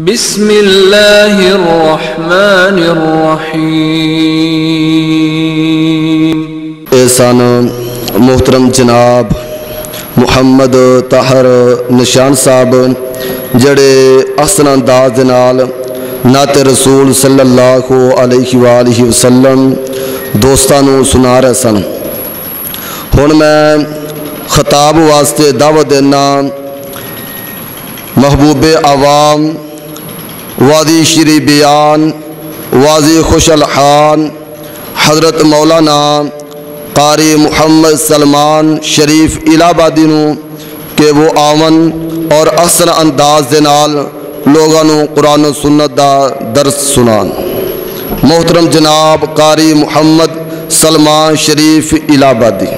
بسم اللہ الرحمن الرحیم۔ احسان محترم جناب محمد طاہر نشان صاحب جڑے احسن انداز دے نال نعت رسول صلی اللہ علیہ وآلہ وسلم دوستانو سنا رہے سن۔ ہن میں خطاب واسطے دعوت دینا محبوب عوام وادی شری بیان واضح خوش الحان حضرت مولانا قاری محمد سلمان شریف الہ آبادی نو کہ وہ آمن اور احسن انداز دے نال لوگاں نو قرآن و سنت دا درس سنان۔ محترم جناب قاری محمد سلمان شریف الہ آبادی۔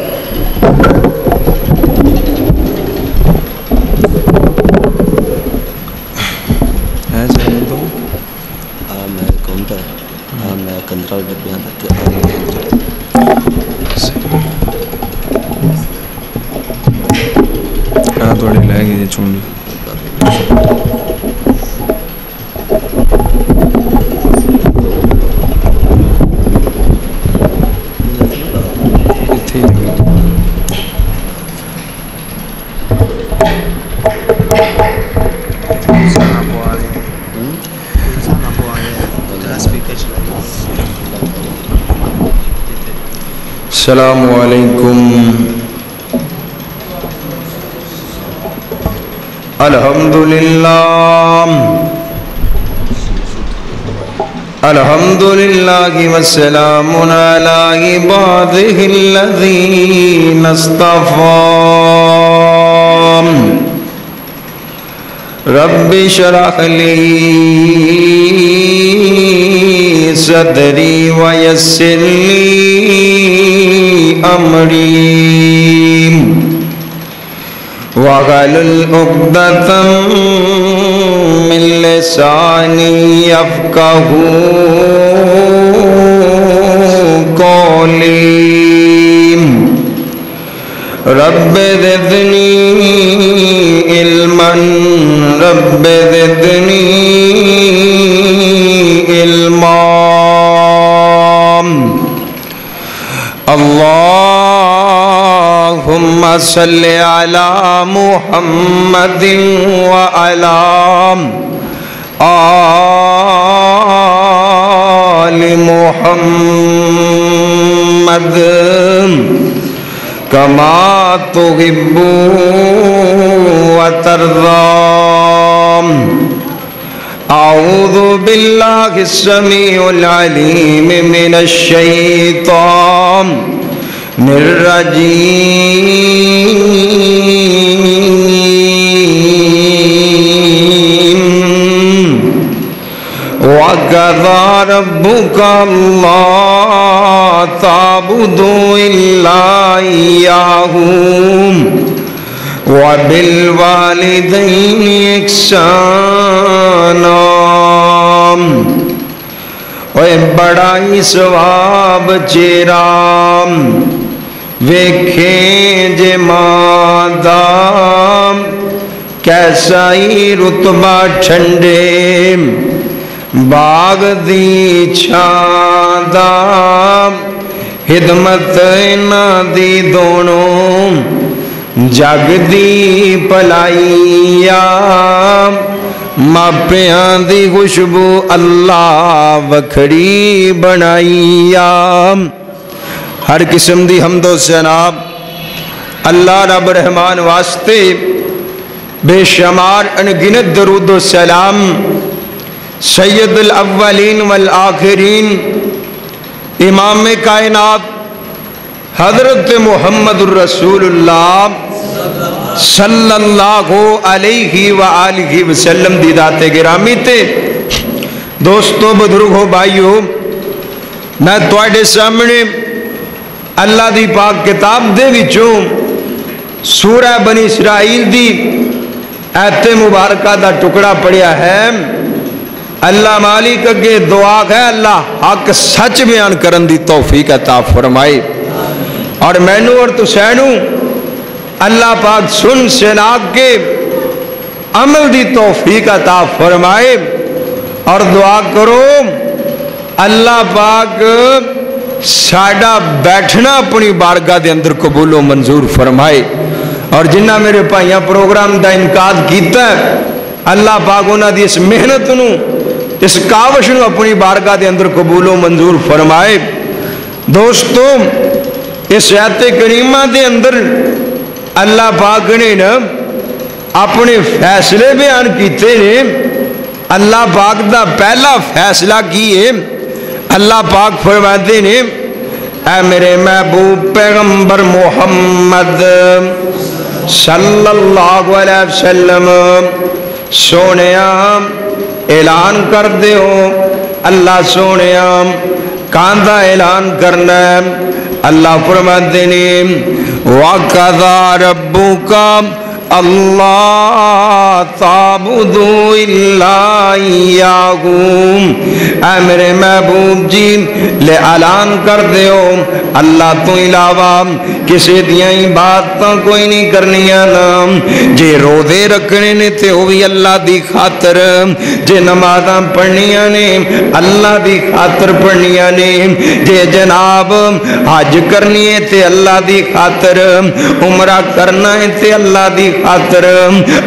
تھوڑی لے گئی چونڈی السلام علیکم۔ الحمدللہ والسلام علی عبادہ الذین اصطفیٰ۔ رب اشرح لی صدری ویسر لی امری وَاحْلُلْ عُقْدَةً مِّن لِّسَانِي يَفْقَهُوا قَوْلِي۔ رَبِّ زِدْنِي عِلْمًا رَبِّ زِدْنِي عِلْمًا۔ اللهم صل على محمد وعلى آل محمد كما تحب وترضى۔ أعوذ بالله السميع العليم من الشيطان الرجيم۔ وَقَضَى رَبُّكَ أَلَّا تَعْبُدُوا إِلَّا إِيَّاهُ وَبِالْوَالِدَيْنِ إِحْسَانًا۔ اوے بڑا ہی ثواب چیرام ویکھیں جے مادام کیسا ہی رتبہ ٹھنڈے باغ دی چھاندام خدمت نہ دی دونوں جگ دی پلائیام ماپیاں دی خوشبو اللہ وکھڑی بنائیام۔ ہر قسم دی حمد و ثنا اللہ رب رحمان واسطے بے شمار انگنت درود و سلام سید الاولین والآخرین امام کائنات حضرت محمد الرسول اللہ صلی اللہ علیہ وآلہ وسلم دی ذات گرامی تے۔ دوستو بزرگو بھائیو، میں تواڈے سامنے اللہ دی پاک کتاب دے وچوں سورہ بنی اسرائیل دی ایت مبارکہ دا ٹکڑا پڑھیا ہے۔ اللہ مالک اگے دعا ہے اللہ حق سچ بیان کرن دی توفیق عطا فرمائے، اور مینوں اور تسینوں اللہ پاک سن سنا کے عمل دی توفیق عطا فرمائے. اور دعا کرو اللہ پاک ساڈا بیٹھنا اپنی بارگاہ دے اندر قبول و منظور فرمائے. اور جنہ میرے بھائیاں پروگرام دا انعقاد کیتا ہے اللہ پاک انہاں دی اس محنت نو اس کاوش نو اپنی بارگاہ دے اندر قبول و منظور فرمائے. دوستو اس آیت کریمہ دے اندر اللہ پاک نے نا اپنے فیصلے بیان کیتے نے. اللہ پاک دا پہلا فیصلہ کیے اللہ پاک فرماتے نے اے میرے محبوب پیغمبر محمد صلی اللہ علیہ وسلم سونیا اعلان کر دیو. اللہ سونیا کاندہ اعلان کرنا ہے. اللہ فرماتے نے وَقَضَىٰ رَبُّكَ اللہ تعبدوا الا ایاہ. اے میرے محبوب جی لے اعلان کر دیو اللہ تو علاوہ کسی دیاں باتاں کوئی نہیں کرنیاں نا. جے روزے رکھنے نے تے وہ بھی اللہ دی خاطر, جے نمازاں پڑھنیاں نے اللہ دی خاطر پڑھنیاں نے, جے جناب حج کرنی ہے تے اللہ دی خاطر, عمرہ کرنا ہے تے اللہ دی خاطر.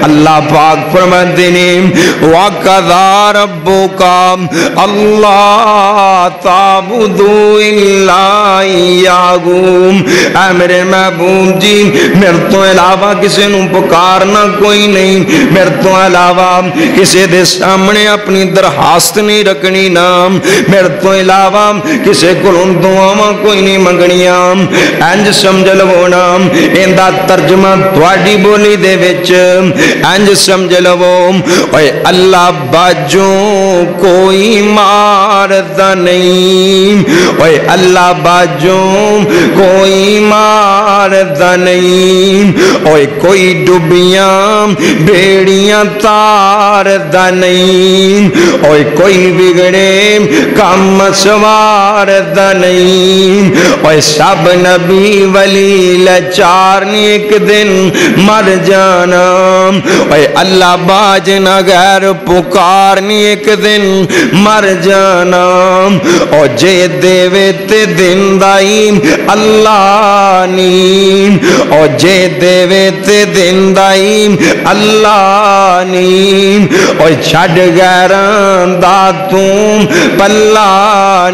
اللہ پاک فرماتے ہیں وَقَضَىٰ رَبُّكَ اللَّا تَعْبُدُوا إِلَّا إِيَّاهُ. اے میرے محبوب جی میرے تو علاوہ کسی نو پکارنا کوئی نہیں, میرے تو علاوہ کسی دے سامنے اپنی درخواست نہیں رکھنی نا, میرے تو علاوہ کسی کو دعاواں کوئی نہیں منگنیاں. انج سمجھ لو نا ایندا ترجمہ تواڈی بولی دے وچ انج سمجھ لو اے اللہ باجوں کوئی ماردا نہیں, اے اللہ باجوں کوئی ماردا نہیں, اے کوئی ڈبیاں بیڑیاں تاردا نہیں, اے کوئی بگڑے کام سواردا نہیں. اے سب نبی ولی لچارنی ایک دن مر جانا. اے اللہ باج نہ غیر پکارنی ایک دن مر جانا. او جے دیوے تے دن دائی اللہ نیم, او جے دیوے تے دن دائی اللہ نیم. او چھڑ غیران دا تم پلا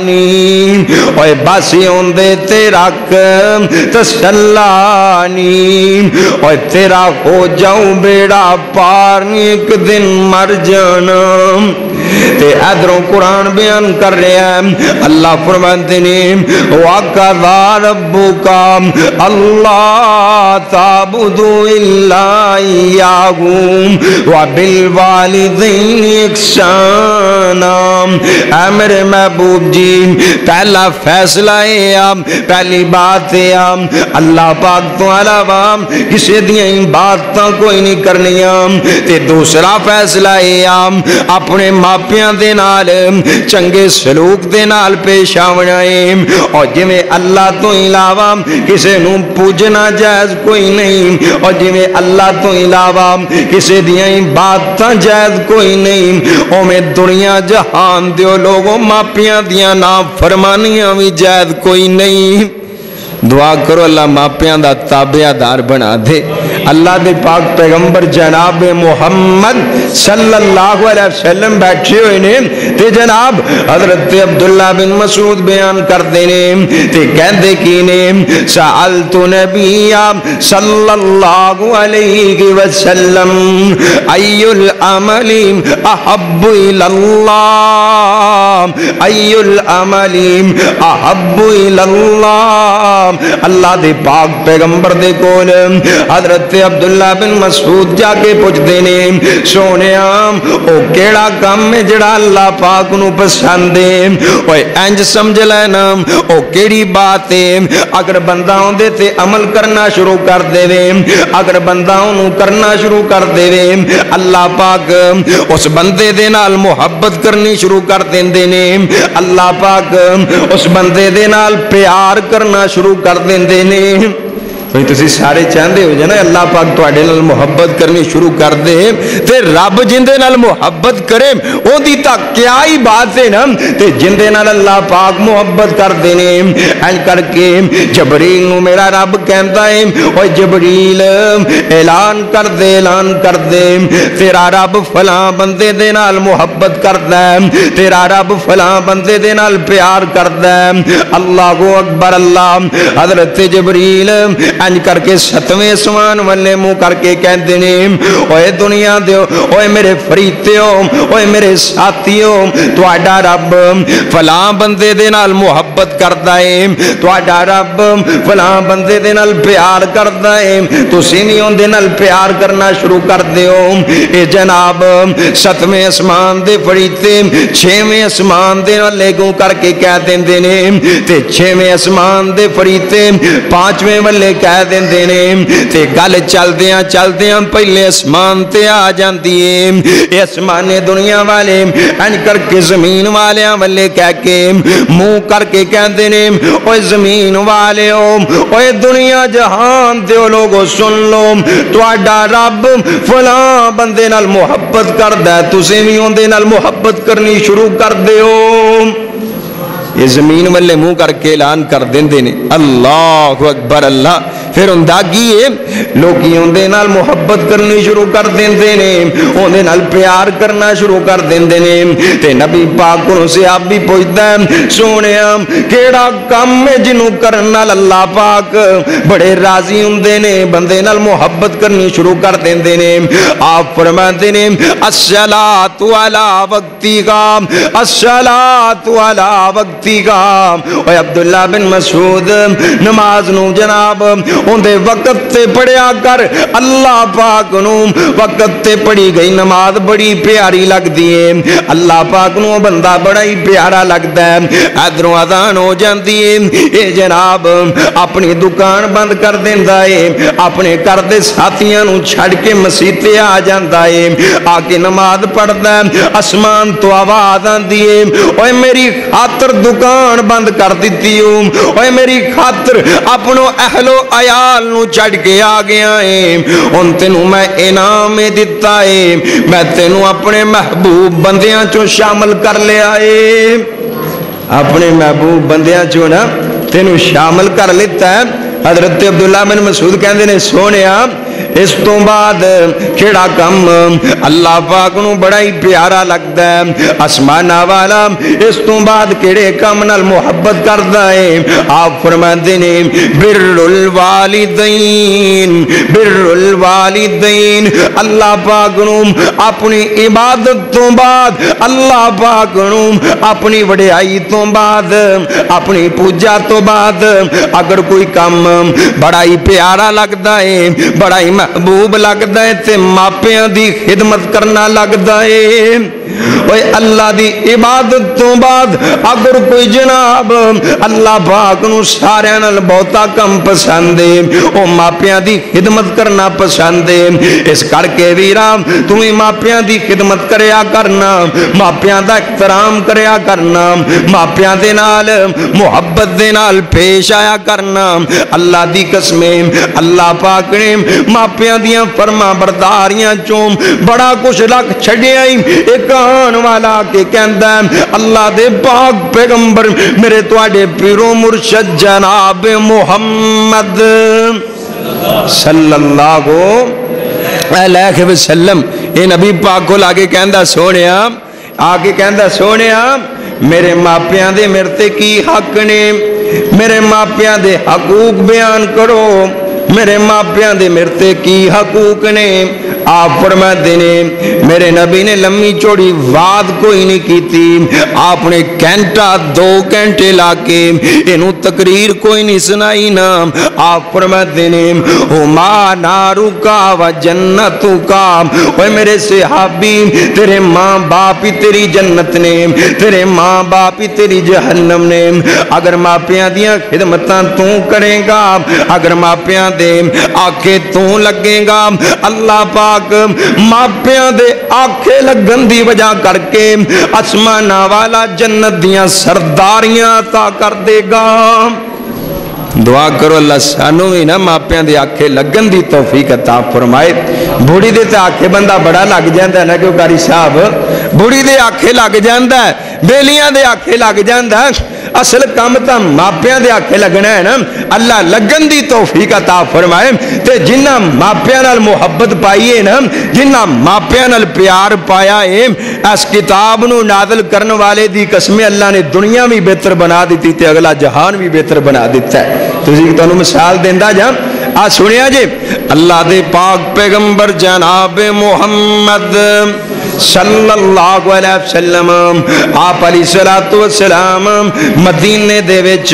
نیم, او باسی ہوندے تے رکھ تسلا نیم. او تیرا ہو جاؤں بیڑا پار ایک دن مر جانا. تے ادھروں قرآن بیان کر رہے ہیں اللہ فرماتے ہیں وَقَضَىٰ رَبُّكَ اللَّا تَعْبُدُوا إِلَّا إِيَّاهُ وَبِالْوَالِدَيْنِ إِحْسَانًا. اے میرے محبوب جی پہلا فیصلہ ہے پہلی بات ہے اللہ پاک تو علاوہ کسی دیاں باتاں کوئی نہیں کرنیاں. تے دوسرا فیصلہ ہے اپنے ماپیاں دے نال چنگے سلوک دے نال پیش آونا ہے. اور جویں اللہ تو علاوہ کسی نو پوجنا جائز کوئی نہیں, اور جویں اللہ تو علاوہ کسی دیاں باتاں جائز کوئی نہیں, او میں دنیا جہان دیو لوگوں ماپیاں دیاں نا فرمانیاں بھی جائز کوئی نہیں. دعا کرو اللہ ماپیاں دا تابعہ دار بنا دے. اللہ دے پاک پیغمبر جناب محمد صلی اللہ علیہ وسلم بیٹھے ہوئے نے تے جناب حضرت عبداللہ بن مسعود بیان کر دینے تے کہندے کی نے سألت نبی صلی اللہ علیہ وسلم ای العمل احب الاللہ, ای العمل احب الاللہ. اللہ دے پاک پیغمبر دے کول حضرت عبداللہ بن مسعود جا کے پوچھ دینے سونے او کیڑا کام ہے جڑا اللہ پاک نو پسند ہے. اوے انج سمجھ لینا او کیڑی بات ہے اگر بندہ ہوندے تے عمل کرنا شروع کر دے وے, اگر بندہ انہوں کرنا شروع کر دے وے اللہ پاک اس بندے دے نال محبت کرنی شروع کر دیندے نے, اللہ پاک اس بندے دے نال پیار کرنا شروع کر دیندے نے. کوئی تسی سارے چاہتے ہو جانا اللہ پاک تواڈے نال محبت کرنی شروع کر دے تے رب جندے نال محبت کرے او دی تک کیا ہی بات ہے نا تے جندے نال اللہ پاک محبت کر دینے این کر کے جبریل نو میرا رب کہندا ہے او جبریل اعلان کر دے تیرا رب فلاں بندے دے نال محبت کردا ہے تیرا رب فلاں بندے دے نال پیار کردا ہے اللہ اکبر اللہ حضرت جبریل انج کر کے 7ویں اسمان والے منہ کر کے کہندے نے اوے دنیا دیو اوے میرے فریتیو اوے میرے ساتھیو تواڈا رب فلاں بندے دے نال محبت کردا ہے تواڈا رب فلاں بندے دے نال پیار کردا ہے تسی وی اون دے نال پیار کرنا شروع کر دیو اے جناب 7ویں اسمان دے فریتے 6ویں اسمان دے والے گوں کر کے کہہ دیندے نے تے 6ویں اسمان دے فریتے 5ویں والے کہہ دیندے نے تے گل چلدیاں پہلے اسمان تے آ جاندی ہے اسمان دنیا والے ان کر کے زمین والیاں والے کہہ کے منہ کر کے کہندے نے اوے زمین والےو اوے دنیا جہان دے لوگو سن لو تواڈا رب فلاں بندے نال محبت کردا ہے تسی وی اون دے نال محبت کرنی شروع کر دیو یہ زمین والے منہ کر کے اعلان کر دیندے نے اللہ اکبر اللہ پھر انداگی ہے لوگی اندے نال محبت کرنی شروع کر دیندے نے اندے نال پیار کرنا شروع کر دیندے نے تے نبی پاک کو سے آپ بھی پوچھتا ہے سونیا کیڑا کام ہے جنوں کرن نال اللہ پاک بڑے راضی ہوندے نے بندے نال محبت کرنی شروع کر دیندے نے آپ فرماندے نے الصلاۃ علی وقتھا الصلاۃ علی وقتھا اے عبداللہ بن مسعود نماز نو جناب اندے وقت تے پڑھیا کر اللہ پاک نو وقت تے پڑھی گئی نماز بڑی پیاری لگ دیئے اللہ پاک نو بندہ بڑا ہی پیارا لگتا ہے ادھروں اذان ہو جاندی ہے اے جناب اپنی دکان بند کر دیندا ہے اپنے گھر دے ساتھیاں نو چھڑ کے مسجد تے آ جاندا ہے آ کے نماز پڑھدا ہے آسمان تو آواز آندی ہے اوے میری خاطر دکان بند کر دتی ہوں اوے میری خاطر اپنو اہل و عیال نو چڑھ کے آ گیا ہے ان تینوں میں انعام دیتا ہے میں تینوں اپنے محبوب بندیاں چوں شامل کر لیا ہے اپنے محبوب بندیاں چوں نا تینوں شامل کر لیتا ہے حضرت عبداللہ بن مسعود کہندے نے سونیا اس تو بعد کیڑا کم اللہ پاک نو بڑا ہی پیارا لگتا ہے آسمانہ والا اس تو بعد کیڑے کم نال محبت کردا ہے آپ فرماندے نے بر الوالدین اللہ پاک نو اپنی عبادت تو بعد اللہ پاک نو اپنی وڈیائی تو بعد اپنی پوجا تو بعد اگر کوئی کم بڑا ہی پیارا لگتا ہے بڑا ہی محبوب لگتا ہے تے ماپیاں دی خدمت کرنا لگتا ہے اوے اللہ دی عبادت تو بعد اگر کوئی جناب اللہ پاک نو سارے نال بہتا کم پسند ہے او ماپیاں دی خدمت کرنا پسند ہے اس کر کے ویرا تمہیں ماپیاں دی خدمت کریا کرنا ماپیاں دا احترام کریا کرنا ماپیاں دے نال محبت دے نال پیش آیا کرنا اللہ دی قسمیں اللہ پاک نے ماپیاں دیاں فرما برداریاں چوں بڑا کچھ لکھ چھڑیا ہی ایک آن والا کے کہندہ ہے اللہ دے پاک پیغمبر میرے تواڈے پیرو مرشد جناب محمد صلی اللہ علیہ وسلم اے نبی پاک کو لاگے کہندہ سونیا آگے کہندہ سونیا میرے ماپیاں دے مرتے کی حق نے میرے ماپیاں دے حقوق بیان کرو میرے ماپیاں دے مرتے کی حقوق نے آپ فرماتے نے میرے نبی نے لمبی چوڑی وعد کوئی نہیں کی تھی آپ نے گھنٹہ 2 گھنٹے لا کے انہوں تقریر کوئی نہیں سنائی نا آپ فرماتے نے ہما نارو کا و جنتو کا اوے میرے صحابی تیرے ماں باپ ہی تیری جنت نے تیرے ماں باپ ہی تیری جہنم نے اگر ماپیاں دیاں خدمتاں تو کرے گا اگر ماپیاں دے آنکھیں تو لگے گا اللہ پاک ماپیاں دے آنکھیں لگن دی وجہ کر کے آسمانہ والا جنت دیاں سرداریاں عطا کر دے گا دعا کرو اللہ سانو بھی نا ماپیاں دے آکھے لگن دی توفیق عطا فرمائے. بوڑھی دے تے آکھے بندہ بڑا لگ جاندا ہے نا کہ قاری صاحب بوڑھی دے آکھے لگ جاندا ہے, بیلیاں دے آکھے لگ جاندا ہے. اصل کام تا ماپیاں دے آکھے لگنا ہے نا. اللہ لگن دی توفیق عطا فرمائے. تے جنہ ماپیاں نال محبت پائی ہے نا, جنہ ماپیاں نال پیار پایا ہے, اس کتاب نو نازل کرن والے دی قسم اللہ نے دنیا بھی بہتر بنا دیتی تے اگلا جہان بھی بہتر بنا دیتا ہے. تسی تانوں مثال دیندا جا آ سنیا جے اللہ دے پاک پیغمبر جناب محمد صلی اللہ علیہ وسلم آپ علیہ السلام مدینے دے وچ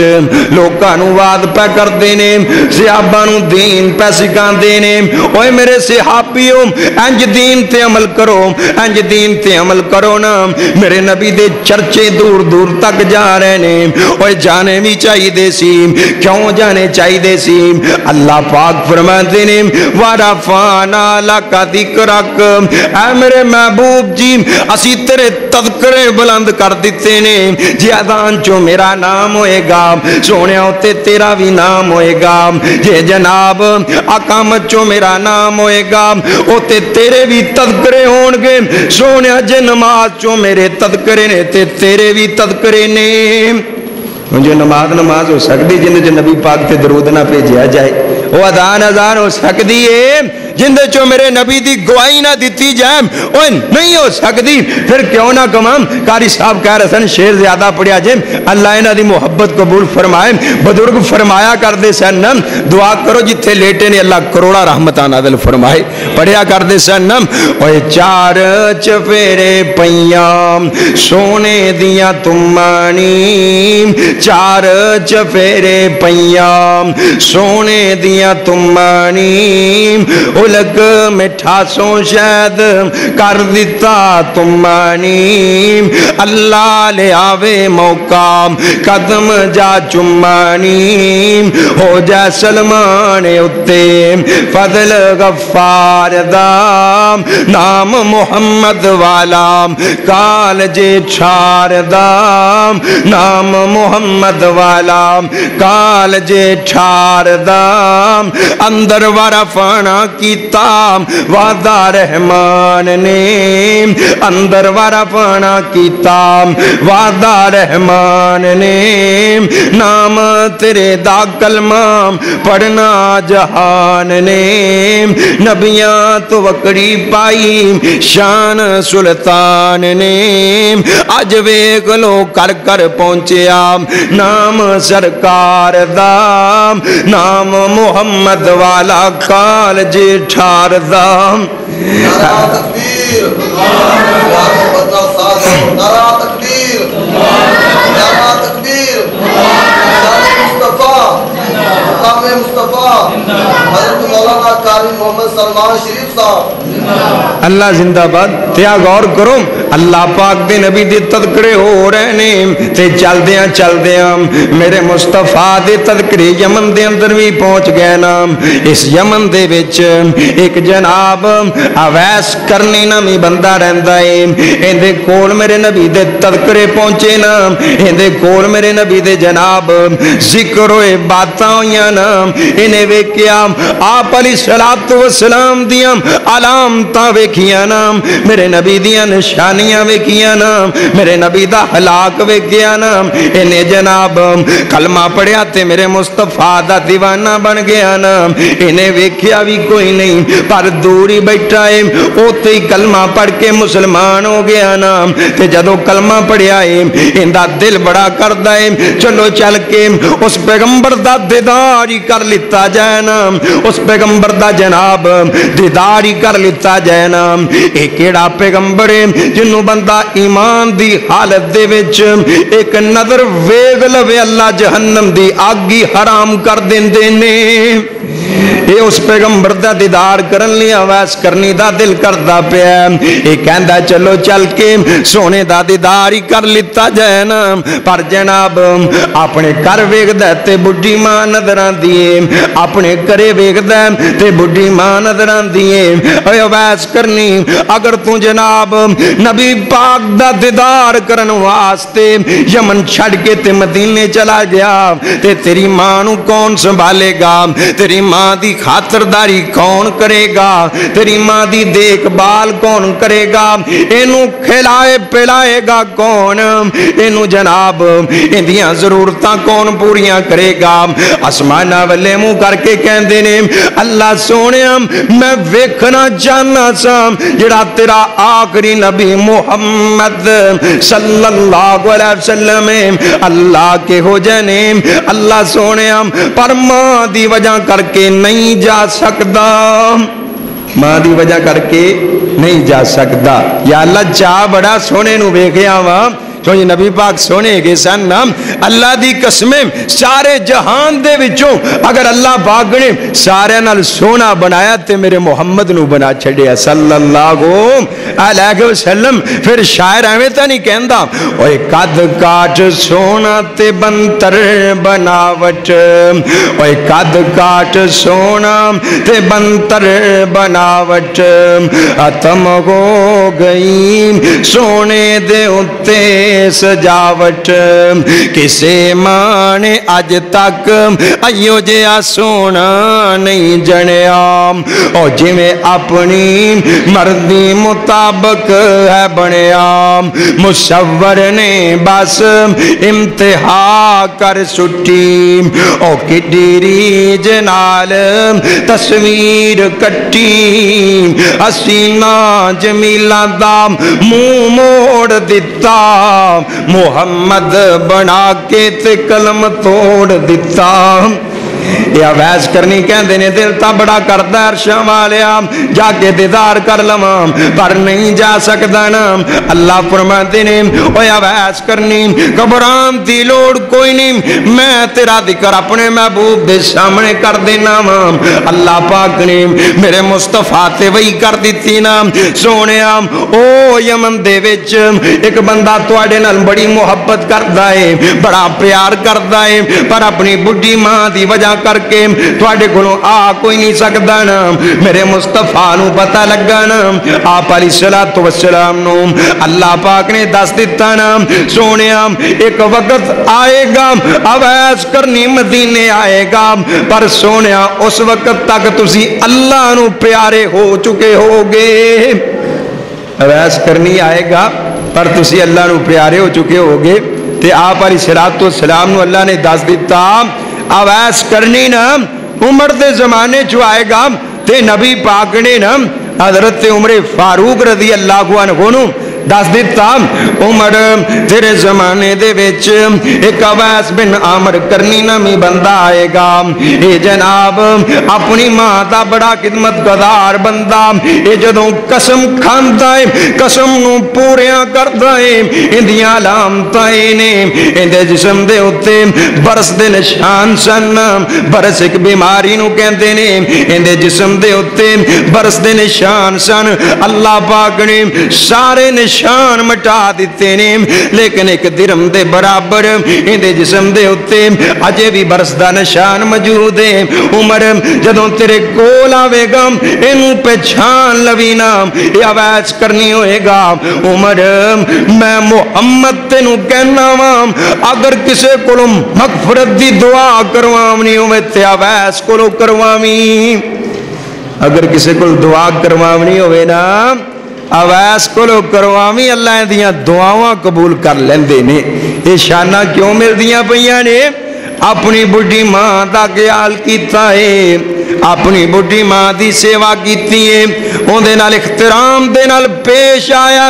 لوکاں نوں وعد پہ کردے نے, صحابہ نوں دین پہ سکھاندے نے. اوے میرے صحابیو انج دین تے عمل کرو, انج دین تے عمل کرو نا. میرے نبی دے چرچے دور دور تک جا رہے نے. اوے جانے بھی چاہیے سی, کیوں جانے چاہیے سی؟ اللہ پاک فرماتے نے وَرَفَعْنَا لَكَ ذِكْرَكَ, اے میرے محبوب جی اسی تیرے تذکرے بلند کر دیتے نے. جی اذان چو میرا نام ہوئے گا سونے ہوتے تیرا بھی نام ہوئے گا. جی جناب اقامت چو میرا نام ہوئے گا ہوتے تیرے بھی تذکرے ہون گے. سونے جے نماز چو میرے تذکرے نے تے تیرے بھی تذکرے نے. مجھے نماز ہو سکتی جن جو نبی پاک تے درود نہ بھیجیا جائے. وہ اذان ہو سکتی ہے جن دے چو میرے نبی دی گواہی نہ دیتی جائے. اوہ نہیں ہو سکتی. پھر کیوں نہ کمام قاری صاحب کہہ رہے سن شیر زیادہ پڑھیا جائے اللہ انہاں دی محبت قبول فرمائے. بزرگ فرمایا کر دے سن دعا کرو جتھے لیٹے نے اللہ کروڑا رحمتاں نازل فرمائے. پڑھیا کر دے سن اوہ چار چفیرے پیام سونے دیا تمانی, چار چفیرے پیام سونے دیا تمانی, الگ مٹھا سو شاید کر دیتا تمانی. اللہ لے آوے موقع قدم جا چمانی, ہو جا سلمان اتے فضل غفار دا نام محمد والا کال جے چھار دا نام محمد والا کال جے چھار دا اندر ورفانا کیتا وعدہ رحمان نے, اندر ورفانا کیتا وعدہ رحمان نے. نام تیرے دا کلمہ پڑھنا جہان نے, نبیاں تو وکڑی پائی شان سلطان نے. اج ویکھ لو کر کر پہنچیا نام سرکار دا, نام محمد والا کال جے ٹھار دا. نعرہ تکبیر, نعرہ تکبیر, نعرہ تکبیر. مصطفیٰ مقام مصطفیٰ حضرت مولانا قاری محمد سلمان شریف صاحب اللہ زندہ باد. تیا غور کرو اللہ پاک دے نبی دے تذکرے ہو رہے نے تے چل دیاں میرے مصطفیٰ دے تذکرے یمن دے اندر بھی پہنچ گئے نا. اس یمن دے وچ ایک جناب اویس کرنی نامی بندہ رہندا ہے. ان دے کول میرے نبی دے تذکرے پہنچے نا, ان دے کول میرے نبی دے جناب ذکر ہوئے باتاں ہویاں نا. انہیں ویکھیا آپ علیہ السلام دیاں علامتاں ویکھیاں نا, میرے نبی دیاں نشانیاں ویکھیاں نا, میرے نبی دا ہلاک ویکھیا نا. انہیں جناب کلمہ پڑھیا تے میرے مصطفیٰ دا دیوانہ بن گیا نا. انہیں ویکھیا بھی کوئی نہیں پر دور ہی بیٹھا ہے, اوتے ہی کلمہ پڑھ کے مسلمان ہو گیا نا. تے جدو کلمہ پڑھیا ہے ان دا دل بڑا کردا ہے چلو چل کے اس پیغمبر دا دیدار ہی کر لیتا جائے نا, اس پیغمبر دا جناب دیدار ہی کر لیتا جائے نا. ایک کیڑا پیغمبر ہے جنوں بندہ ایمان دی حالت دے وچ ایک نظر ویگ لوے اللہ جہنم دی آگ ہی حرام کر دیندے نے. یہ اس پیغمبر دا دیدار کرن لیا ویس کرنی دا دل کردا پیا یہ کہندا چلو چل کے سونے دا دیدار ہی کر لیتا جائے نا پر جناب اپنے کر ویکھدا تے بڈھی ماں نظر آندی ہے اپنے کرے ویکھدا تے بڈھی ماں نظر آندی ہے اے ویس کرنی اگر تو جناب نبی پاک دا دیدار کرن واسطے یمن چھڑ کے تے مدینے چلا گیا تے تیری ماں نو کون سنبھالے گا تیری ماں دی خاطرداری کون کرے گا تیری ماں دی دیکھ بھال کون کرے گا اینو کھلائے پلائے گا کون اینو جناب اندیاں ضرورتاں کون پوریاں کرے گا آسمانہ والے منہ کر کے کہندے نے اللہ سونیا میں ویکھنا چاہنا سا جڑا تیرا آخری نبی محمد صلی اللہ علیہ وسلم اللہ کے ہو جانے اللہ سونیا پر ماں دی وجہ کر کے نہیں جا سکتا ماں دی وجہ کر کے نہیں جا سکتا یا اللہ چاہ بڑا سونے نو ویکھیا وا چونکہ نبی پاک سونے کے سن اللہ دی قسمیں سارے جہان دے وچوں اگر اللہ پاک نے سارے نال سونا بنایا تے میرے محمد نو بنا چھڑیا صلی اللہ علیہ وسلم پھر شاعر ایویں تے نہیں کہندا اوے قد کاٹ سونا تے بنتر بناوٹ اوے قد کاٹ سونا تے بنتر بناوٹ ختم ہو گئی سونے دے اُتے سجاوٹ کسے ماں نے اج تک ایو جیا سونا نہیں جنیا او جی میں اپنی مردی مطابق ہے بنیا مصور نے بس امتحا کر سٹی او کڈیری جنال تصویر کٹی حسینہ جمیلہ دا منہ موڑ دیتا محمد بنا کے تے کلم توڑ دیتا یا ویس کرنی کہندے نے دل تا بڑا کردا عرشاں والیا جا کے دیدار کر لواں پر نہیں جا سکدا نا اللہ فرماندے نے او یا ویس کرنی گھبران دی لوڑ کوئی نہیں میں تیرا ذکر اپنے محبوب دے سامنے کر دینا وا اللہ پاک نے میرے مصطفیٰ تے وہی کر دتی نا سونیا او یمن دے وچ ایک بندہ تواڈے نال بڑی محبت کردا ہے بڑا پیار کردا ہے پر اپنی بڈھی ماں دی وجہ کر کے تواڈے کولوں آ کوئی نہیں سکدا نا میرے مصطفیٰ نو پتہ لگا نا آپ علیہ الصلوۃ والسلام نو اللہ پاک نے دس دتا نا سونیا ایک وقت آئے گا اویس کرنی مدینے آئے گا پر سونیا اس وقت تک تسی اللہ نو پیارے ہو چکے ہوگے اویس کرنی آئے گا پر تسی اللہ نو پیارے ہو چکے ہوگے تے آپ علیہ الصلوۃ والسلام نو اللہ نے دس دتا اویس کرنی نا عمر دے زمانے جو آئے گا تے نبی پاک نے نا حضرت عمر فاروق رضی اللہ عنہ نو دس دیتا عمر تیرے زمانے دے وچ ایک اویس بن عامر کرنی نامی بندہ آئے گا اے جناب اپنی ماں دا بڑا خدمت گزار بندہ اے جدوں قسم کھاندا ہے قسم نو پوریاں کردا ہے اندیاں علامتاں نے اندے جسم دے اوتے برس دے نشان سن برس ایک بیماری نو کہندے نے اندے جسم دے اوتے برس دے نشان سن اللہ پاک نے سارے نشان مٹا دیتے نے لیکن ایک درم دے برابر اندے جسم دے ہوتے اجے بھی برس دا نشان موجود ہے عمر جدوں تیرے کول آوے گا اینو پہچان لوینا یا ویس کرنی ہوئے گا عمر میں محمد تینو کہنا وا اگر کسے کولوں مغفرت دی دعا کروانی ہوئے تے ویس کولوں کرواویں اگر کسے کول دعا کروانی ہوئے نا اویس کولو کروامی اللہ دیاں دعاواں قبول کر لیندے نے یہ شانہ کیوں مل دیاں پئیاں نے اپنی بڑھی ماں دا خیال کیتا ہے اپنی بڑھی ماں دی سیوا کیتی ہے اون دے نال احترام دے نال پیش آیا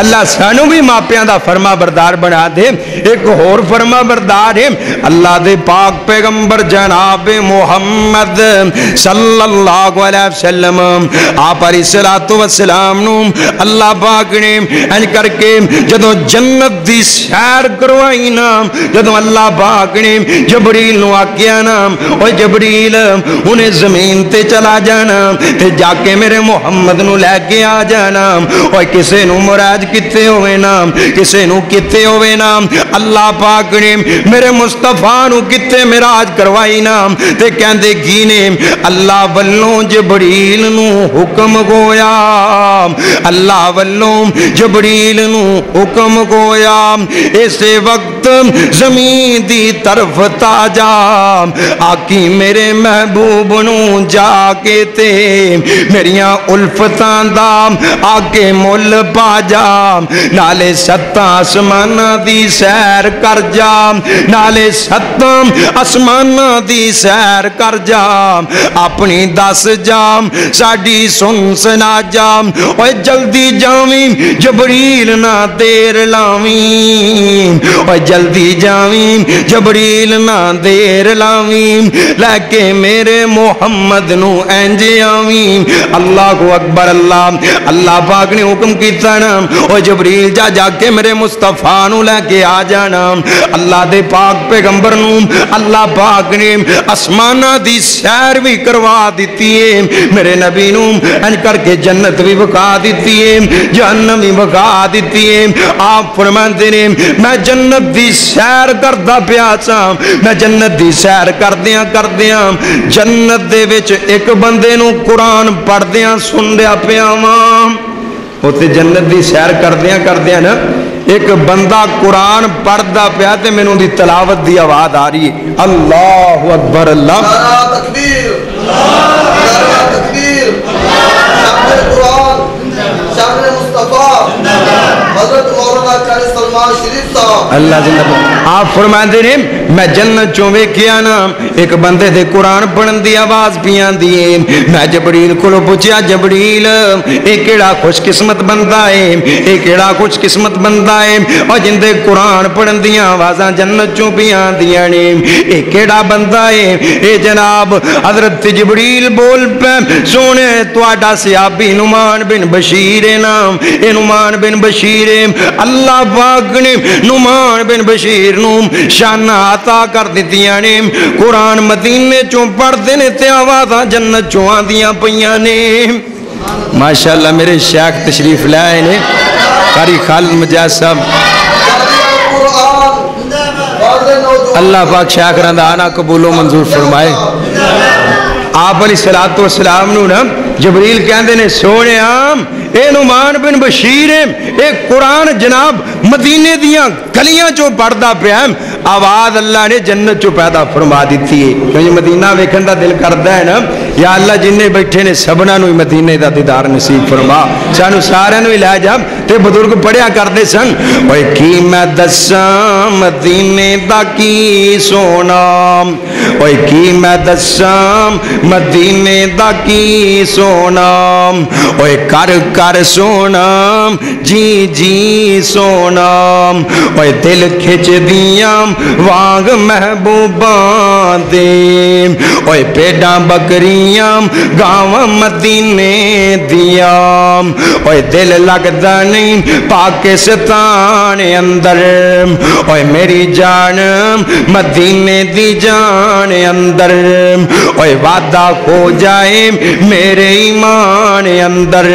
اللہ سانو بھی ماپیاں دا فرما بردار بنا دے ایک اور فرما بردار ہے اللہ دے پاک پیغمبر جناب محمد صلی اللہ علیہ وسلم آپ علیہ السلام نو اللہ پاک نے انج کر کے جدو جنت دی سیر کروائی نا جدو اللہ پاک نے جبریل نو آکیا نا اوہ جبریل انہیں زمین تے چلا جانا تے جا کے میرے محمد نو لے کے آ جانا اوہ کسے نو مراج کتے ہوئے نا کسے نو کتے ہوئے نا اللہ پاک نے میرے مصطفیٰ نو کتے مراج کروائی نا تے کہندے گینے اللہ والوں جبریل نو حکم گویا اللہ والوں جبریل نو حکم گویا اسے وقت زمین دی طرف تاجا آکی میرے محبوب نو جا کے تے میریاں الفتان دا آکے مل پا جا نالے ستاں آسمانہ دی سیر کر جا نالے ستاں آسمانہ دی سیر کر جا اپنی دس جام ساڑی سن سنا جام اوہ جلدی جاویں جبریل نہ دیر لاویں اوہ جلدی جاویں جبریل نہ دیر لاویں لیکے میرے محمد نو اینجے آویں اللہ کو اکبر اللہ پاک نے حکم کیتا نا اوہ جبریل جا جا کے میرے مصطفیٰ نو لے کے آ جانا اللہ دے پاک پیغمبر نو اللہ پاک نے اسمانہ دی سیر بھی کروا دیتی ہے میرے نبی نو ان کر کے جنت بھی بکا دیتی ہے جہنم بھی بکا دیتی ہے آپ فرماتے ہیں میں جنت دی سیر کردہ پیاسا میں جنت دی سیر کردیاں جنت دے وچ ایک بندے نو قرآن پڑھ دیاں سن دیا پیاواں ہوتے جنت دی سیر کردیاں نا ایک بندہ قرآن پڑھدا پیا تے مینوں دی تلاوت دی آواز آ رہی ہے اللہ اکبر اللہ تکبیر نعرہ تکبیر شامل قرآن شامل مصطفیٰ حضرت مولانا قاری سلمان شریف صاحب اللہ جنت آپ فرماتے ہیں میں جنت چوے کیا نا ایک بندے دے قرآن پڑھن دی آواز پیان دیئے میں جبریل کھلو پوچھیا جبریل ایک ایڑا خوش قسمت بندہ ہے ایک ایڑا خوش قسمت بندہ ہے اور جن دے قرآن پڑھن دی آوازاں جنت چوں پیان دیاں نے ایک ایڑا بندہ ہے اے جناب حضرت جبریل بول پہ سونے توڑا صحابی نعمان بن بشیر نام اے نعمان بن بشیر اللہ پاک نے نعمان بن بشیر نوم شان عطا کر دیتیاں نے قرآن مدینے چوں پڑھ دینے تے آوازاں جنت چوں آدیاں پیاں نے ماشاءاللہ میرے شیخ تشریف لائے نے قاری خالد مجاز صاحب اللہ پاک شیخ رندانہ قبول و منظور فرمائے آپ علیہ السلام نو نا جبریل کہندے نے سونے آم اے نعمان بن بشیر اے قرآن جناب مدینے دیاں گلیاں چو پڑھدا پیا آواز اللہ نے جنت چو پیدا فرما دیتی ہے کیونکہ مدینہ ویکھن دا دل کردا ہے نا یا اللہ جن نے بیٹھے نے سبنا نو مدینے دا دیدار نصیب فرما سانو سارے نو لے جا تے بزرگ پڑھیا کردے سن اوے کی میں دساں مدینے دا کی سونا اوے کی میں دساں مدینے دا کی سونا اوے کر کر سونا جی جی سونا اوے دل کھچ دیاں وانگ محبوباں دے اوے پیڑاں بکریاں گاواں مدینے دیاں اوے دل لگدا نہیں پاکستان اندر اوے میری جان مدینے دی جان اندر اوے وعدہ ہو جائے میرے ایمان اندر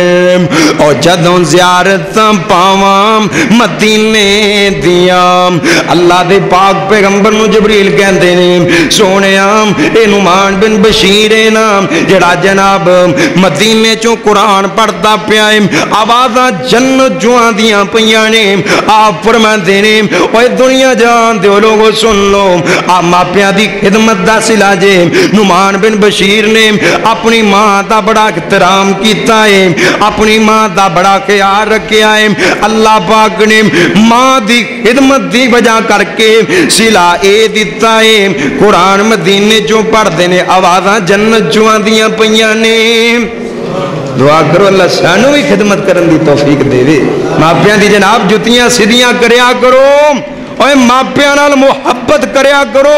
او جدوں زیارت پاواں مدینے دیاں اللہ دے پاک پیغمبر نو جبریل کہندے نے سونیاں اے نعمان بن بشیر نام جڑا جناب مدینے چوں قرآن پڑھدا پیا ہے آوازاں جنت چوں آندیاں پیاں نے آپ فرماندے نے اوے دنیا جان دے لوگو سن لو آپ ماپیاں دی خدمت دا صلہ جے نعمان بن بشیر نے اپنی ماں دا بڑا احترام کیتا ہے اپنی ماں دا بڑا خیال رکھیا ہے اللہ پاک نے ماں دی خدمت دی وجہ کر کے صلہ اے دیتا ہے قرآن مدینے چوں پڑھ دینے آوازاں جنت چوں آندیاں پیاں نے دعا کرو اللہ سانو بھی خدمت کرن دی توفیق دے وے ماپیاں دی جناب جتیاں سیدیاں کریا کرو اوے ماپیاں نال محبت کریا کرو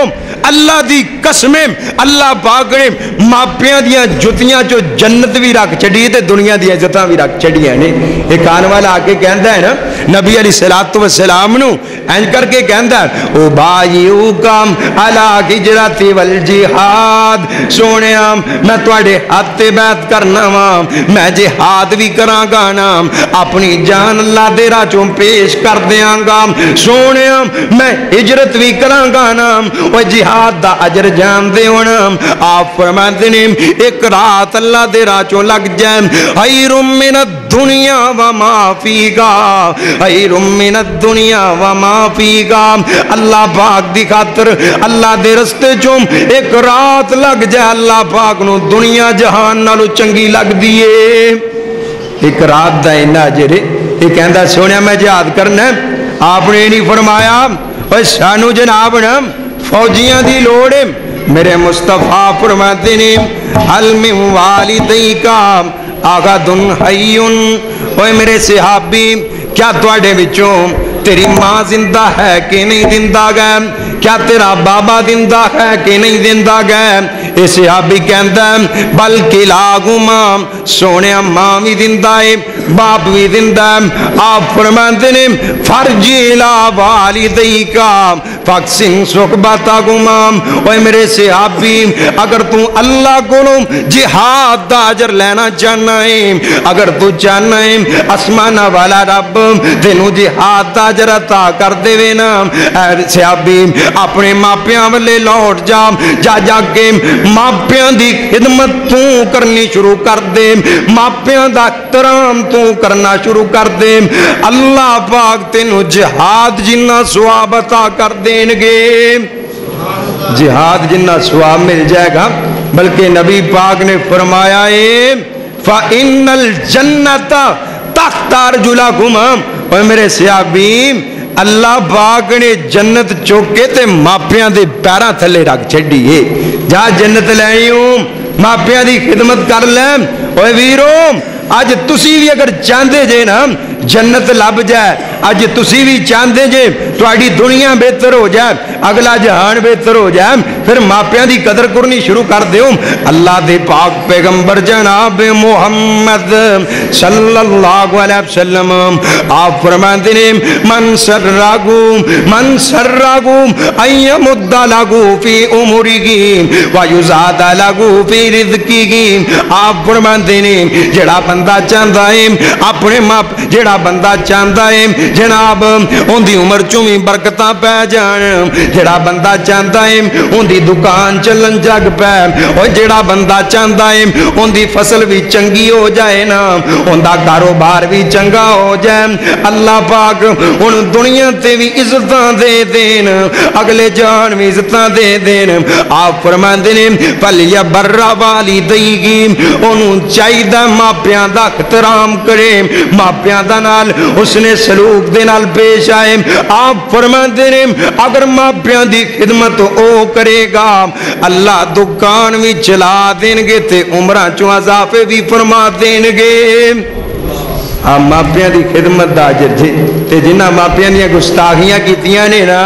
اللہ دی قسمیں اللہ پاک نے ماپیاں دیاں جتیاں چو جنت بھی رکھ چڑی تے دنیا دی عزتاں بھی رکھ چڑیاں نے ایک آن والا آ کے کہندا ہے نا نبی علیہ السلام نو اینج کر کے کہندا ہے او بایو کام علی ہجرت والجہاد سونیا میں تواڈے ہاتھ تے بیعت کرنا وا میں جہاد بھی کراں گا نا اپنی جان اللہ دے راہ چوں پیش کر دیاں گا سونیا میں ہجرت بھی کراں گا نا او جہاد دا اجر جان دے ہونا آپ فرماتے نے ایک رات اللہ دے راہ چوں لگ جائے خیر من الدنیا وما فیہا خیر من الدنیا وما فیہا اللہ پاک دی خاطر اللہ دے رستے چوں ایک رات لگ جائے اللہ پاک نو دنیا جہان نالو چنگی لگ دیے ایک رات دا اینا اجر یہ کہندا سونیا میں جہاد کرنا آپ نے نہیں فرمایا اور سانو جناب نا فوجیاں دی لوڑے میرے مصطفیٰ فرماتے نے حل من والدیکا آغدن حیون اوے میرے صحابی کیا تواڈے وچوں تیری ماں زندہ ہے کہ نہیں زندہ گئے کیا تیرا بابا زندہ ہے کہ نہیں زندہ گئے اے صحابی کہندا ہے بلکہ لاگما سونے ماں بھی زندہ ہے باپ بھی زندہ ہے آپ فرماتے نے فرجی لا والدیکا فاکسن سقبتا گمام اوے میرے صحابی اگر تو اللہ کو جہاد دا اجر لینا چاہنا ہے اگر تو چاہنا ہے اسمانہ والا رب تینوں جہاد دا اجر عطا کر دے وے نا صحابی اپنے ماپیاں والے لوٹ جا جا جا کے ماپیاں دی خدمت تو کرنی شروع کر دے ماپیاں دا احترام تو کرنا شروع کر دے اللہ پاک تینوں جہاد جنہ ثواب عطا کر دیں گے جہاد جنہ ثواب مل جائے گا بلکہ نبی پاک نے فرمایا ہے فَإِنَّ الْجَنَّةَ تَحْتَ أَرْجُلِكُمْ اور میرے صحابی اللہ پاک نے جنت چوکے تے ماپیاں دے پیراں تھلے رکھ چھڑی ہے جہاں جنت لے ہوں ماپیاں دی خدمت کر لیں اوے ویرو آج تسی بھی اگر چاندے جے نا جنت لب جائے آج تسی بھی چاندے جے تو آڑی دنیا بہتر ہو جائے اگلا جہان بہتر ہو جائے پھر ماپیاں دی قدر کرنی شروع کر دیوں اللہ دے پاک پیغمبر جناب محمد صلی اللہ علیہ وسلم آپ فرماتے ہیں من سرگو ایمد لگو فی عمرگی ویزاد لگو فی رزقی آپ فرماتے ہیں جڑا بندہ چاہتا ہے اپنے جڑا بندہ چاہتا ہے جناب ان دی عمر چویں برکتاں پہ جان جڑا بندہ چاہتا ہے ان دی دکان چلن جگ پہ اور جڑا بندہ چاہتا ہے ان دی فصل بھی چنگی ہو جائے نا ان دا کاروبار بھی چنگا ہو جائے اللہ پاک ان دنیا تے بھی عزتاں دے دین اگلے جان بھی عزتاں دے دین آپ فرماندے نے پلیا برا والی دئیگی انہوں چاہیدہ ماپیاں دا احترام کرے ماپیاں دا نال اس نے سلوک دے نال پیش آئے آپ فرماندے نے اگر ماپیاں دی خدمت او کرے گا اللہ دکان بھی چلا دیں گے تے عمرہ چو اضافے بھی فرما دیں گے آپ ماپیاں دی خدمت دا اجر جے تے جنہ ماپیاں دیا گستاخیاں کیتیاں نے نا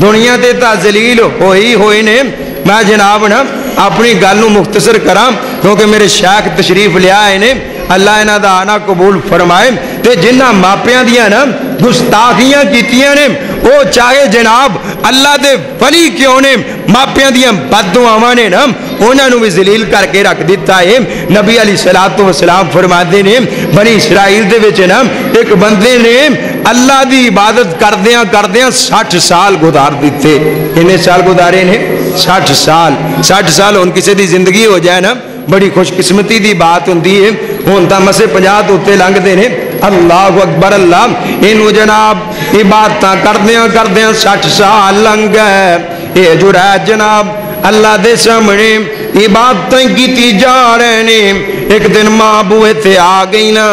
دنیا تے تا ذلیل ہوئی نے میں جناب نا اپنی گالوں مختصر کرام کیونکہ میرے شیخ تشریف لیا آئے نے اللہ انہاں دا آنا قبول فرمائے تے جنہ ماپیاں دیا نا گستاخیاں کیتیاں نے وہ چاہے جناب اللہ دے ولی کیوں نے ماپیاں دیا بد دعاواں نے نا انہاں نو بھی ذلیل کر کے رکھ دیتا ہے نبی علیہ السلام فرماتے نے بنی اسرائیل دے وچ نا ایک بندے نے اللہ دی عبادت کردیاں 60 سال گزار دیتے کتنے سال گزارے نے 60 سال ان کسی دی زندگی ہو جائے نا بڑی خوش قسمتی دی بات ہوندی ہے ہن تا مسے 50 اُتے لنگ دے نے اللہ اکبر اللہ انہوں جناب عبادتاں کردیاں 60 سال لنگ گئے اے جو رہ جناب اللہ دے سامنے عبادتیں کیتی جا رہے نے ایک دن ماں بوئے تے آ گئی نا,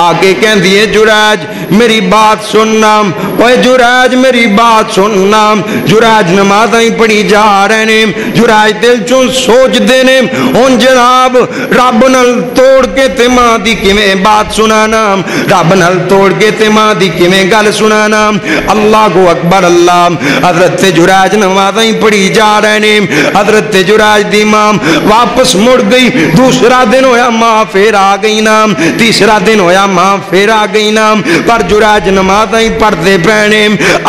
آ کے کہندی ہے جریج میری بات سننا, اوے جریج میری بات سننا. جریج نمازاں ہی پڑھی جا رہے نے, جریج دل چوں سوچ دے نے ہن جناب رب نال توڑ کے تے ماں دی کیویں بات سنانا, رب نال توڑ کے تے ماں دی کیویں گل سنانا. اللہ اکبر اللہ. حضرت جریج نمازاں ہی پڑھی جا رہے نے, حضرت جریج دی ماں واپس مڑ گئی. دوسرا دن ہویا ماں پھر آ گئی نا, تیسرا دن ہویا ماں پھر آ گئی نا, پر جریج نمازاں ہی پڑھتے پے,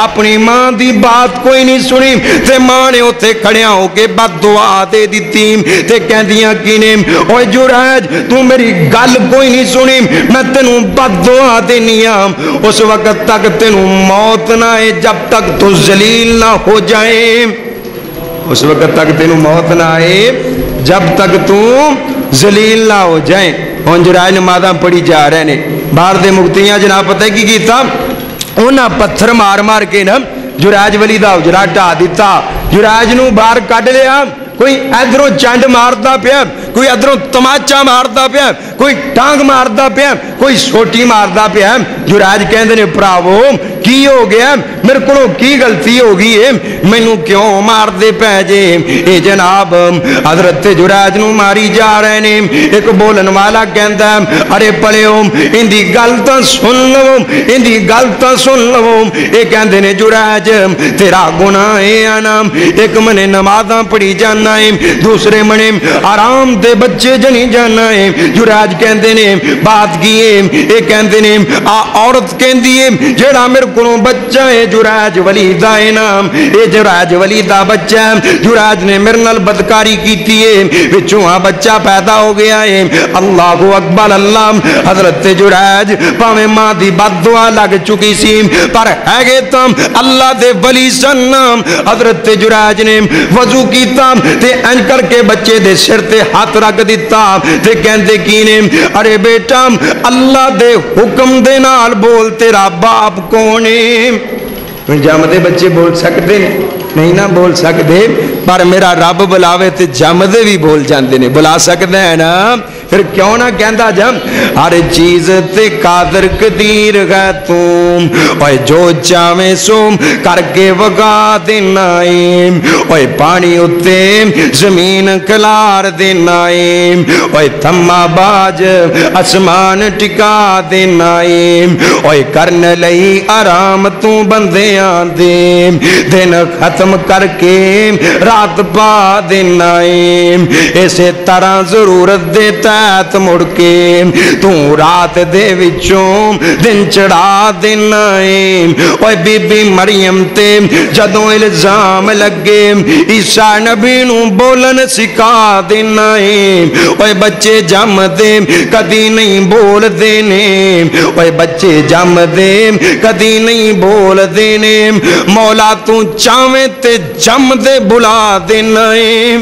اپنی ماں دی بات کوئی نہیں سنی. تے ماں نے اوتھے کھڑیاں ہو کے بد دعا دے دتی تے کہندیاں کی نے اوے جریج تو میری گل کوئی نہیں سنی, میں تینوں بد دعا دینی ہاں. اس وقت تک تینوں موت نہ آئے جب تک تو ذلیل نہ ہو جائے. اس وقت تک تینوں موت نہ آئے جب تک تو ذلیل نہ ہو جائیں. ہن جریج نمازاں پڑھی جا رہے نے, باہر دے مفتیاں جناب پتہ کی کیتا, انہاں پتھر مار مار کے نا جریج ولی دا اجرا ڈھا دیتا. جریج نو باہر کڈ لیا, کوئی ادھروں چنڈ ماردا پیا, کوئی ادھروں تماچا ماردا پیا, کوئی ٹانگ ماردا پیا, کوئی سوٹی ماردا پیا. جریج کہندے نے بھراوو کی ہو گیا, میرے کو کی غلطی ہو گئی ہے, مینوں کیوں مار دے پے جے. اے جناب حضرت جریج نو ماری جا رہے نے. ایک بولن والا کہندا ارے پڑھو ان دی گل تاں سن لو, ان دی گل تاں سن لو. اے کہندے نے جریج تیرا گناہ ہے انا, ایک منے نمازاں پڑھی جانا ہے, دوسرے منے آرام دے بچے جنی جانا ہے. جریج کہندے نے بات کی ہے, اے کہندے نے عورت کہندی ہے جیڑا میرے کو بچہ ہے جریج ولی دا ہے نام, اے جریج ولی دا بچہ ہے. جریج نے میرے نال بدکاری کیتی ہے, وچوں بچہ پیدا ہو گیا ہے. اللہ اکبر اللہ. حضرت جریج پاویں ماں دی بد دعا لگ چکی سی پر ہے تم اللہ دے ولی سن. حضرت جریج نے وضو کیتا تے انج کر کے بچے دے سر تے ہاتھ رکھ دیتا تے کہندے کی نے ارے بیٹا اللہ دے حکم دے نال بول تیرا باپ کون ہے. جمدے بچے بول سکتے نہیں نہ بول سکتے, پر میرا رب بلاوے تے جمدے بھی بول جاندے نے, بلا سکتے ہیں نا. پھر کیوں نہ کہندا جم ہر چیز تے قادر قدیر ہے تم, اوے جو چاہے سو کر کے وگا دینا ہے, اوے پانی اتے زمین کھلار دینا ہے, اوے تھما باج آسمان ٹکا دینا ہے, اوے کرن لئی آرام تو بندیاں دے, دن ختم کر کے رات پا دینا ہے. اسی طرح ضرورت دیتا مڑ کے تو رات دے وچوں دن چڑھا دینا ہے. اوے بی بی مریم تے جدوں الزام لگے عیسیٰ نبی نو بولن سکھا دینا ہے. اوے بچے جم دے کدی نہیں بول دینے, اوے بچے جم دے کدی نہیں بول دینے. مولا تو چاہویں تے جم دے بلا دینا ہے.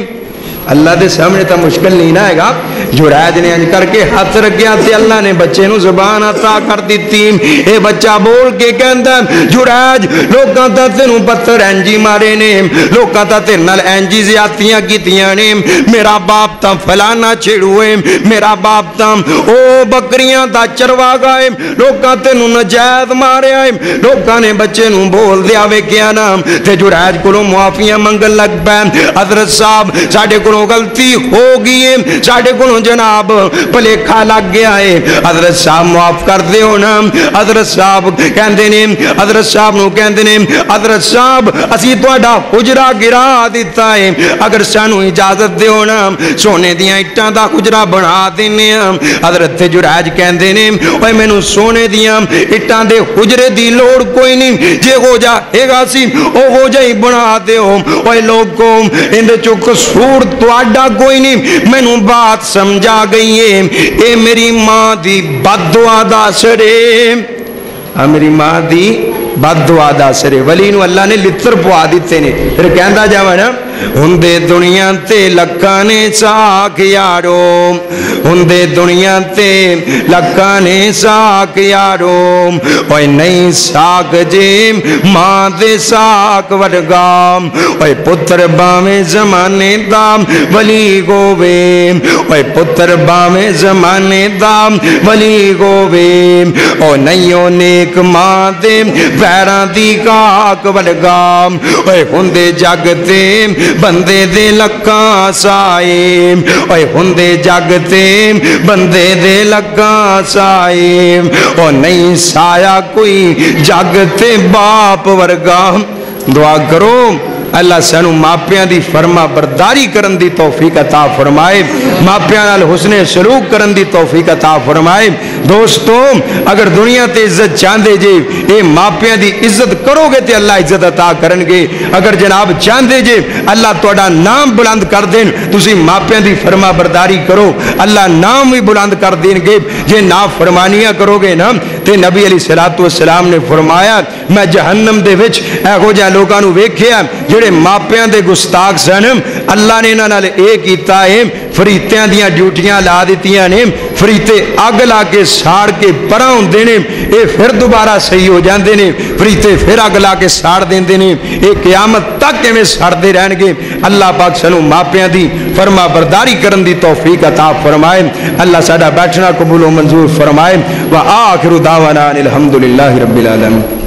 اللہ دے سامنے تا مشکل نہیں نہ ہے گا. جریج نے انج کر کے ہاتھ رکھیا تے اللہ نے بچے نو زبان عطا کر دیتی. اے بچہ بول کے کہندا جریج لوکاں تا تینوں پتھر انجی مارے نے, لوکاں تا تیرے نال انجی زیادتیاں کیتیاں نے, میرا باپ تا فلانا چھڑوئے, میرا باپ تا او بکریاں دا چرواگا ہے, لوکاں تینوں نجائز مارے آئے. لوکاں نے بچے نو بول دیا وے کیا نام تے جریج کولوں معافیاں منگن لگ پے. حضرت صاحب ساڈے کولوں غلطی ہو گئی ہے, ساڈے کولوں جناب بھلیکھا لگ گیا ہے, حضرت صاحب معاف کر دیو نا. حضرت صاحب کہندے نے, حضرت صاحب نو کہندے نے حضرت صاحب اسی تہاڈا حجرا گرا دیتا ہے, اگر سانو اجازت دیو نا سونے دیاں اٹاں دا حجرا بنا دینے ہاں. حضرت جریج کہندے نے اوے مینوں سونے دیاں اٹاں دے حجرے دی لوڑ کوئی نہیں, جے ہو جائے گا سی او ہو جائی بنا دیو. اوے لوگوں اندے چوں قصور تہاڈا کوئی نہیں, مینوں بات سمجھا گئی ہے. اے میری ماں دی بد دعا دا اثر ہے, میری ماں دی بد دعا دا اثر ہے. ولی نو اللہ نے لتر پوا دیتے نے. پھر کہندا جاواں نا ہندے دنیا تے لکھاں نے ساکھ یارو ہندے دنیا تے لکھاں نے ساکھ یارو اوے نہیں ساکھ جے ماں دے ساکھ ورگام اوے پتر باویں زمانے دام ولی گووے اوے پتر باویں زمانے دام ولی گووے او نہیں نیک ماں دے پیراں دی کاک ورگام اوے ہندے جگ تے بندے دے لکھاں سائے اوے ہندے جگ تے بندے دے لکھاں سائے او نہیں سایہ کوئی جگ تے باپ ورگام دعا کرو اللہ سانو ماپیاں دی فرما برداری کرن دی توفیق عطا فرمائے ماپیاں نال حسن سلوک کرن دی توفیق عطا فرمائے دوستو اگر دنیا تے عزت چاندے جے اے ماپیاں دی عزت کرو گے تے اللہ عزت عطا کرن گے اگر جناب چاندے جے اللہ توڑا نام بلند کر دین تسی ماپیاں دی فرما برداری کرو اللہ نام بھی بلند کر دین گے جے نا فرمانیاں کرو گے نا تے نبی علیہ السلام نے فرمایا میں جہنم دے وچ اے ہو جا لوگاں نو ویکھیا جڑے ماپیاں دے گستاخ سن اللہ نے انہاں نال اے کیتا ہے فریتیاں دیاں ڈیوٹیاں لا دتیاں نے فریتے اگ لا کے ساڑ کے پراں ہوندے نے اے پھر دوبارہ صحیح ہو جاندے نے فریتے پھر اگ لا کے ساڑ دیندے نے اے قیامت تک ایویں سڑدے رہن گے اللہ پاک سانو ماپیاں دی فرما برداری کرن دی توفیق عطا فرمائے اللہ ساڈا بیٹھنا قبول و منظور فرمائے وآخر دعوانا الحمدللہ رب العالمین